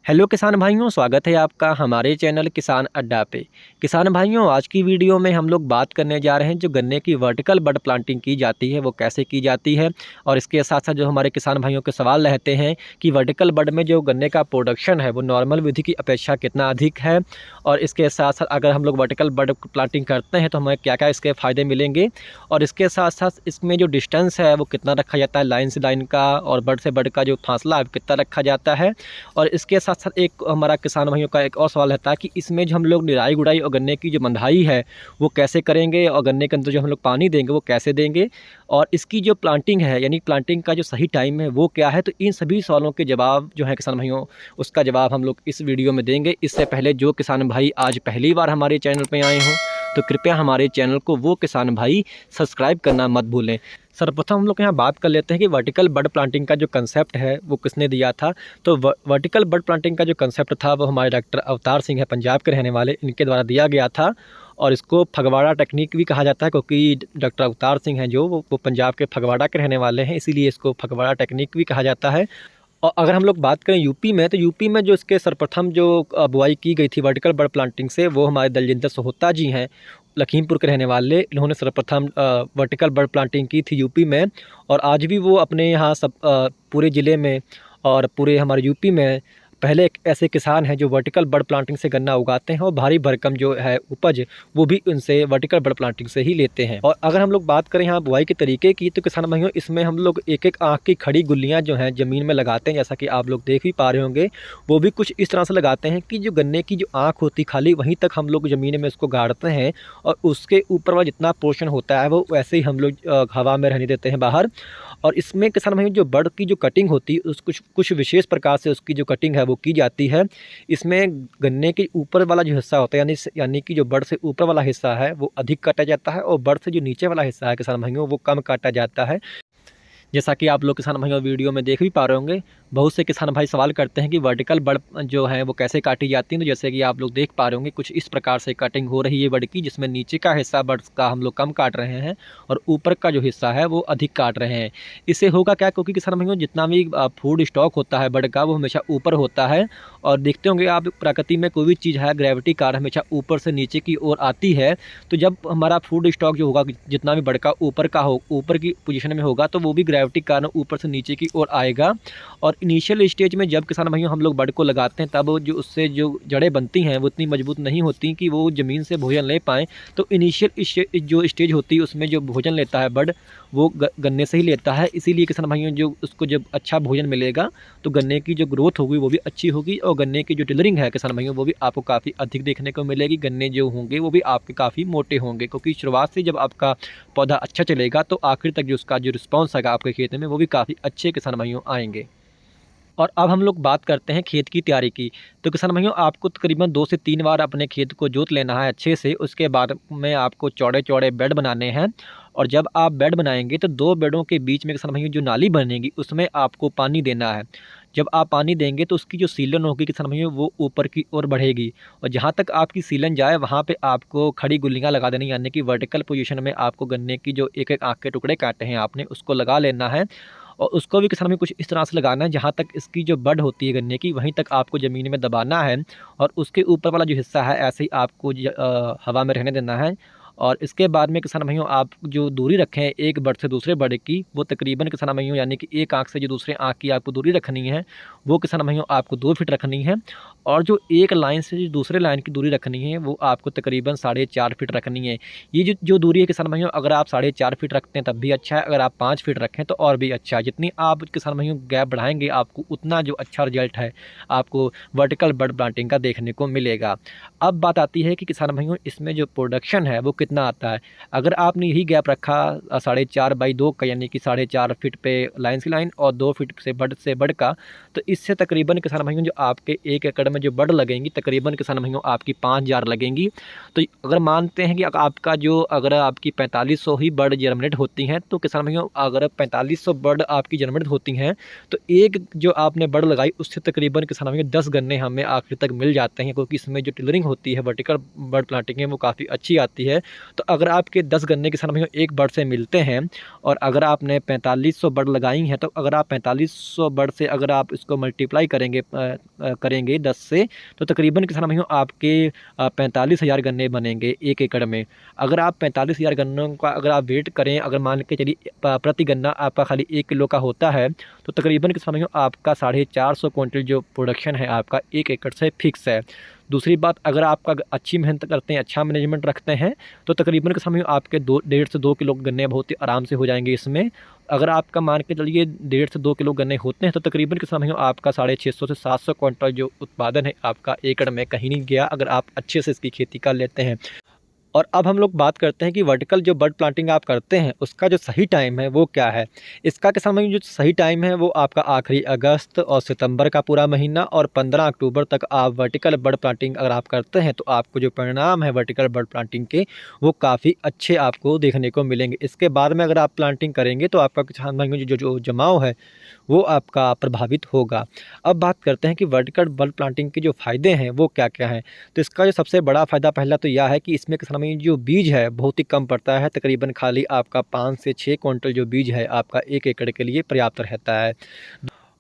Hello किसान भाइयों, स्वागत है आपका हमारे चैनल किसान अड्डा पे। किसान भाइयों, आज की वीडियो में हम लोग बात करने जा रहे हैं जो गन्ने की वर्टिकल बड प्लांटिंग की जाती है वो कैसे की जाती है। और इसके साथ साथ जो हमारे किसान भाइयों के सवाल रहते हैं कि वर्टिकल बड में जो गन्ने का प्रोडक्शन है वो नॉर्मल विधि की अपेक्षा कितना अधिक है। और इसके साथ साथ अगर हम लोग वर्टिकल बड प्लांटिंग करते हैं तो हमें क्या क्या इसके फ़ायदे मिलेंगे। और इसके साथ साथ इसमें जो डिस्टेंस है वो कितना रखा जाता है, लाइन से लाइन का और बड से बड का जो फासला है कितना रखा जाता है। और इसके साथ साथ एक हमारा किसान भाइयों का एक और सवाल रहता है कि इसमें जो हम लोग निराई गुड़ाई और गन्ने की जो बंधाई है वो कैसे करेंगे, और गन्ने के अंदर जो हम लोग पानी देंगे वो कैसे देंगे, और इसकी जो प्लांटिंग है यानी प्लांटिंग का जो सही टाइम है वो क्या है। तो इन सभी सवालों के जवाब जो है किसान भाइयों, उसका जवाब हम लोग इस वीडियो में देंगे। इससे पहले जो किसान भाई आज पहली बार हमारे चैनल पर आए हों तो कृपया हमारे चैनल को वो किसान भाई सब्सक्राइब करना मत भूलें। सर्वप्रथम हम लोग यहाँ बात कर लेते हैं कि वर्टिकल बड प्लांटिंग का जो कंसेप्ट है वो किसने दिया था। तो वर्टिकल बड प्लांटिंग का जो कंसेप्ट था वो हमारे डॉक्टर अवतार सिंह है, पंजाब के रहने वाले, इनके द्वारा दिया गया था। और इसको फगवाड़ा टेक्निक भी कहा जाता है क्योंकि डॉक्टर अवतार सिंह हैं जो वो पंजाब के फगवाड़ा के रहने वाले हैं, इसीलिए इसको फगवाड़ा टेक्निक भी कहा जाता है। और अगर हम लोग बात करें यूपी में, तो यूपी में जो इसके सर्वप्रथम जो बुआई की गई थी वर्टिकल बड प्लांटिंग से वो हमारे दलजिंदर सोहता जी हैं, लखीमपुर के रहने वाले। इन्होंने सर्वप्रथम वर्टिकल बड प्लांटिंग की थी यूपी में। और आज भी वो अपने यहाँ सब पूरे ज़िले में और पूरे हमारे यूपी में पहले एक ऐसे किसान हैं जो वर्टिकल बड प्लांटिंग से गन्ना उगाते हैं और भारी भरकम जो है उपज वो भी उनसे वर्टिकल बड प्लांटिंग से ही लेते हैं। और अगर हम लोग बात करें यहाँ बुआई के तरीके की, तो किसान भाइयों इसमें हम लोग एक एक आँख की खड़ी गुल्लियाँ जो हैं ज़मीन में लगाते हैं, जैसा कि आप लोग देख भी पा रहे होंगे। वो भी कुछ इस तरह से लगाते हैं कि जो गन्ने की जो आँख होती खाली वहीं तक हम लोग ज़मीन में उसको गाड़ते हैं, और उसके ऊपर वाला जितना पोर्शन होता है वो वैसे ही हम लोग हवा में रहने देते हैं बाहर। और इसमें किसान भाइयों जो बड की जो कटिंग होती है उस कुछ विशेष प्रकार से उसकी जो कटिंग है वो की जाती है। इसमें गन्ने के ऊपर वाला जो हिस्सा होता है यानी कि जो बड से ऊपर वाला हिस्सा है वो अधिक काटा जाता है, और बड से जो नीचे वाला हिस्सा है किसान भाइयों वो कम काटा जाता है। जैसा कि आप लोग किसान भाइयों वीडियो में देख भी पा रहे होंगे, बहुत से किसान भाई सवाल करते हैं कि वर्टिकल बड जो है वो कैसे काटी जाती है। तो जैसे कि आप लोग देख पा रहे होंगे कुछ इस प्रकार से कटिंग हो रही है बड की, जिसमें नीचे का हिस्सा बड का हम लोग कम काट रहे हैं और ऊपर का जो हिस्सा है वो अधिक काट रहे हैं। इससे होगा क्या, क्योंकि किसान भाइयों जितना भी फूड स्टॉक होता है बड का वो हमेशा ऊपर होता है। और देखते होंगे आप प्रकृति में कोई भी चीज़ है ग्रेविटी कार हमेशा ऊपर से नीचे की ओर आती है। तो जब हमारा फूड स्टॉक जो होगा जितना भी बड का ऊपर का हो ऊपर की पोजीशन में होगा तो वो भी ग्रेविटी कारण ऊपर से नीचे की ओर आएगा। और इनिशियल स्टेज में जब किसान भाइयों हम लोग बड को लगाते हैं तब जो उससे जो जड़ें बनती हैं वो इतनी मजबूत नहीं होती कि वो ज़मीन से भोजन ले पाएँ। तो इनिशियल जो स्टेज होती है उसमें जो भोजन लेता है बड वो गन्ने से ही लेता है। इसीलिए किसान भाइयों जो उसको जब अच्छा भोजन मिलेगा तो गन्ने की जो ग्रोथ होगी वो भी अच्छी होगी, और गन्ने की जो टिलरिंग है किसान भाइयों वो भी आपको काफ़ी अधिक देखने को मिलेगी। गन्ने जो होंगे वो भी आपके काफ़ी मोटे होंगे, क्योंकि शुरुआत से जब आपका पौधा अच्छा चलेगा तो आखिर तक जो उसका जो रिस्पॉन्स आएगा आपके खेत में वो भी काफ़ी अच्छे किसान भाइयों आएंगे। और अब हम लोग बात करते हैं खेत की तैयारी की। तो किसान भाइयों आपको तकरीबन 2 से 3 बार अपने खेत को जोत लेना है अच्छे से। उसके बाद में आपको चौड़े-चौड़े बेड बनाने हैं, और जब आप बेड बनाएँगे तो 2 बेडों के बीच में किसान भाइयों जो नाली बनेगी उसमें आपको पानी देना है। जब आप पानी देंगे तो उसकी जो सीलन होगी किसान भाइयों वो ऊपर की ओर बढ़ेगी, और जहाँ तक आपकी सीलन जाए वहाँ पे आपको खड़ी गुल्लियाँ लगा देनी, यानी कि वर्टिकल पोजीशन में आपको गन्ने की जो एक-एक आँख के टुकड़े काटे हैं आपने उसको लगा लेना है। और उसको भी किसान भाई कुछ इस तरह से लगाना है जहाँ तक इसकी जो बड होती है गन्ने की वहीं तक आपको ज़मीन में दबाना है, और उसके ऊपर वाला जो हिस्सा है ऐसे ही आपको हवा में रहने देना है। और इसके बाद में किसान भाइयों आप जो दूरी रखें एक बड से दूसरे बड की वो तकरीबन किसान भाइयों यानी कि एक आँख से जो दूसरे आँख की आपको दूरी रखनी है वो किसान भाइयों आपको 2 फीट रखनी है। और जो एक लाइन से जो दूसरे लाइन की दूरी रखनी है वो आपको तकरीबन 4.5 फीट रखनी है। ये जो दूरी है किसान भाइयों अगर आप 4.5 फीट रखते हैं तब भी अच्छा है, अगर आप 5 फीट रखें तो और भी अच्छा है। जितनी आप किसान भाइयों गैप बढ़ाएंगे आपको उतना जो अच्छा रिजल्ट है आपको वर्टिकल बड प्लांटिंग का देखने को मिलेगा। अब बात आती है कि किसान भाइयों इसमें जो प्रोडक्शन है वो कितना आता है। अगर आपने यही गैप रखा 4.5/2 का यानी कि 4.5 फीट पे लाइन से लाइन और 2 फीट से बड का, तो इससे तकरीबन किसान भाइयों जो आपके 1 एकड़ में जो बड लगेंगी तकरीबन किसान भाइयों आपकी 5,000 लगेंगी। तो अगर मानते हैं कि आपका जो अगर आपकी 4500 ही बड जर्मिनेट होती हैं तो किसान भाइयों अगर 4500 बड आपकी जर्मिनेट होती हैं तो एक जो आपने बड लगाई उससे तकरीबन किसान भाइयों 10 गन्ने हमें आखिर तक मिल जाते हैं, क्योंकि इसमें जो टिलरिंग होती है वर्टिकल बड प्लांटिंग है वो काफ़ी अच्छी आती है। तो अगर आपके 10 गन्ने किसान भाइयों एक बड से मिलते हैं और अगर आपने 4500 बड लगाई हैं, तो अगर आप 4500 बड से अगर आप इसको मल्टीप्लाई करेंगे 10 से, तो तकरीबन किसान भाइयों आपके 45,000 गन्ने बनेंगे 1 एकड़ में। अगर आप 45,000 गन्नों का अगर आप वेट करें, अगर मान के चलिए प्रति गन्ना आपका खाली 1 किलो का होता है, तो तकरीबन किसान भाइयों आपका 450 क्विंटल जो प्रोडक्शन है आपका 1 एकड़ से फिक्स है। दूसरी बात, अगर आपका अच्छी मेहनत करते हैं, अच्छा मैनेजमेंट रखते हैं, तो तकरीबन किसान भाइयों आपके 1.5 से 2 किलो गन्ने बहुत ही आराम से हो जाएंगे इसमें। अगर आपका मान के चलिए 1.5 से 2 किलो गन्ने होते हैं, तो तकरीबन किसान भाइयों आपका 650 से 700 क्विंटल जो उत्पादन है आपका एकड़ में कहीं नहीं गया, अगर आप अच्छे से इसकी खेती कर लेते हैं। और अब हम लोग बात करते हैं कि वर्टिकल जो बड प्लांटिंग आप करते हैं उसका जो सही टाइम है वो क्या है। इसका किसान भाइयों जो सही टाइम है वो आपका आखिरी अगस्त और सितंबर का पूरा महीना और 15 अक्टूबर तक आप वर्टिकल बड प्लांटिंग अगर आप करते हैं, तो आपको जो परिणाम है वर्टिकल बड प्लांटिंग के वो काफ़ी अच्छे आपको देखने को मिलेंगे। इसके बाद में अगर आप प्लांटिंग करेंगे तो आपका किसान भाइयों जो जमाव है वो आपका प्रभावित होगा। अब बात करते हैं कि वर्टिकल बड प्लांटिंग के जो फ़ायदे हैं वो क्या क्या हैं। तो इसका जो सबसे बड़ा फ़ायदा पहला तो यह है कि इसमें किसान में जो बीज है बहुत ही कम पड़ता है, तकरीबन खाली आपका 5 से 6 क्विंटल जो बीज है आपका 1 एकड़ के लिए पर्याप्त रहता है।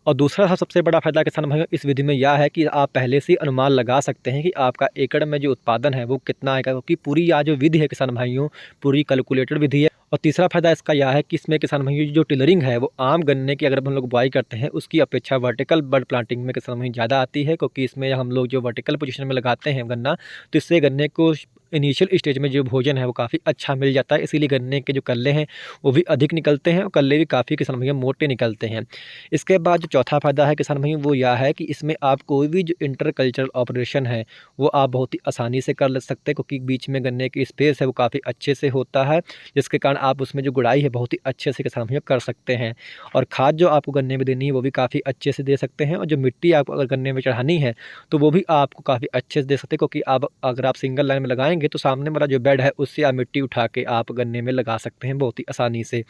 और दूसरा सबसे बड़ा फ़ायदा किसान भाइयों इस विधि में यह है कि आप पहले से अनुमान लगा सकते हैं कि आपका एकड़ में जो उत्पादन है वो कितना आएगा, क्योंकि पूरी यह जो विधि है किसान भाइयों पूरी कैलकुलेटेड विधि है। और तीसरा फ़ायदा इसका यह है कि इसमें किसान भाइयों जो टिलरिंग है वो आम गन्ने की अगर हम लोग बुआई करते हैं उसकी अपेक्षा वर्टिकल बड प्लांटिंग में किसान भाइयों ज़्यादा आती है, क्योंकि इसमें हम लोग जो वर्टिकल पोजीशन में लगाते हैं गन्ना, तो इससे गन्ने को इनिशियल स्टेज में जो भोजन है वो काफ़ी अच्छा मिल जाता है, इसीलिए गन्ने के जो कल्ले हैं वो भी अधिक निकलते हैं और कल्ले भी काफ़ी किसान भैया मोटे निकलते हैं। इसके बाद जो चौथा फ़ायदा है किसान भैया वो यह है कि इसमें आप कोई भी जो इंटर कल्चरल ऑपरेशन है वो आप बहुत ही आसानी से कर ले सकते हैं, क्योंकि बीच में गन्ने की स्पेस है वो काफ़ी अच्छे से होता है, जिसके कारण आप उसमें जो गुड़ाई है बहुत ही अच्छे से किसान भैया कर सकते हैं। और खाद जो आपको गन्ने में देनी है वो भी काफ़ी अच्छे से दे सकते हैं, और जो मिट्टी आपको अगर गन्ने में चढ़ानी है तो वो भी आपको काफ़ी अच्छे से दे सकते हैं, क्योंकि आप अगर आप सिंगल लाइन में लगाएंगे तो सामने वाला जो बेड है उससे आप मिट्टी उठा के आप गन्ने में लगा सकते हैं बहुत ही आसानी से।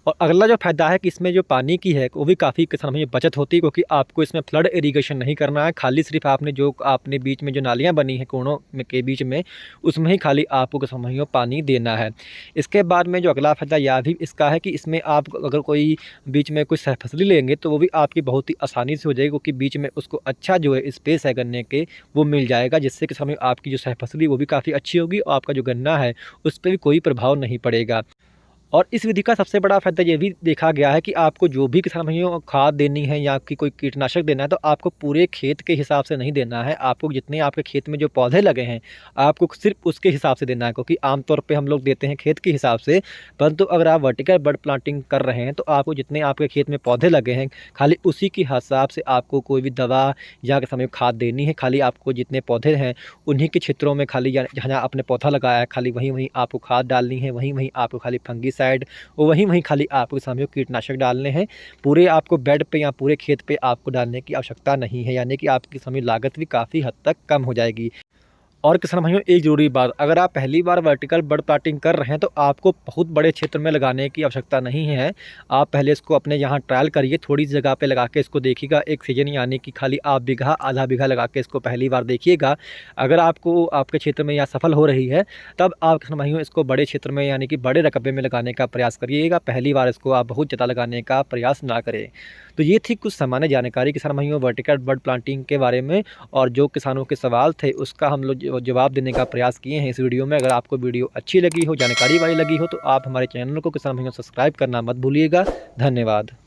और अगला जो फ़ायदा है कि इसमें जो पानी की है वो भी काफ़ी किसान भाइयों बचत होती है, क्योंकि आपको इसमें फ्लड इरिगेशन नहीं करना है, खाली सिर्फ आपने बीच में जो नालियाँ बनी हैं कोनों में के बीच में उसमें ही खाली आपको किसान भाइयों पानी देना है। इसके बाद में जो अगला फ़ायदा यह भी इसका है कि इसमें आप अगर कोई बीच में कोई सहफसली लेंगे तो वो भी आपकी बहुत ही आसानी से हो जाएगी, क्योंकि बीच में उसको अच्छा जो है स्पेस है गन्ने के वो मिल जाएगा, जिससे किसान भाइयों आपकी जो सहफसली वो भी काफ़ी अच्छी होगी और आपका जो गन्ना है उस पर भी कोई प्रभाव नहीं पड़ेगा। और इस विधि का सबसे बड़ा फ़ायदा ये भी देखा गया है कि आपको जो भी किसान भाइयों खाद देनी है या कि कोई कीटनाशक देना है तो आपको पूरे खेत के हिसाब से नहीं देना है, आपको जितने आपके खेत में जो पौधे लगे हैं आपको सिर्फ उसके हिसाब से देना है, क्योंकि आमतौर पे हम लोग देते हैं खेत के हिसाब से, परंतु अगर आप वर्टिकल बड प्लांटिंग कर रहे हैं तो आपको जितने आपके खेत में पौधे लगे हैं खाली उसी के हिसाब से आपको कोई भी दवा या किसान भाइयों खाद देनी है। खाली आपको जितने पौधे हैं उन्हीं के क्षेत्रों में खाली जहाँ आपने पौधा लगाया है खाली वहीं वहीं आपको खाद डालनी है, वहीं वहीं आपको खाली फंगीसाइड और वहीं वहीं खाली आपको किसान भाइयों कीटनाशक डालने हैं। पूरे आपको बेड पे या पूरे खेत पे आपको डालने की आवश्यकता नहीं है, यानी कि आपकी किसान भाइयों लागत भी काफ़ी हद तक कम हो जाएगी। और किसान भाइयों एक ज़रूरी बात, अगर आप पहली बार वर्टिकल बड प्लांटिंग कर रहे हैं तो आपको बहुत बड़े क्षेत्र में लगाने की आवश्यकता नहीं है। आप पहले इसको अपने यहाँ ट्रायल करिए, थोड़ी जगह पे लगा के इसको देखिएगा एक सीजन, यानी कि खाली आप बीघा आधा बीघा लगा के इसको पहली बार देखिएगा। अगर आपको आपके क्षेत्र में यह सफल हो रही है तब आप किसान भाइयों इसको बड़े क्षेत्र में यानी कि बड़े रकबे में लगाने का प्रयास करिएगा, पहली बार इसको आप बहुत ज़्यादा लगाने का प्रयास ना करें। तो ये थी कुछ सामान्य जानकारी किसान भाइयों वर्टिकल बड प्लांटिंग के बारे में, और जो किसानों के सवाल थे उसका हम लोग जवाब देने का प्रयास किए हैं इस वीडियो में। अगर आपको वीडियो अच्छी लगी हो, जानकारी वाली लगी हो, तो आप हमारे चैनल को किसान भाइयों सब्सक्राइब करना मत भूलिएगा। धन्यवाद।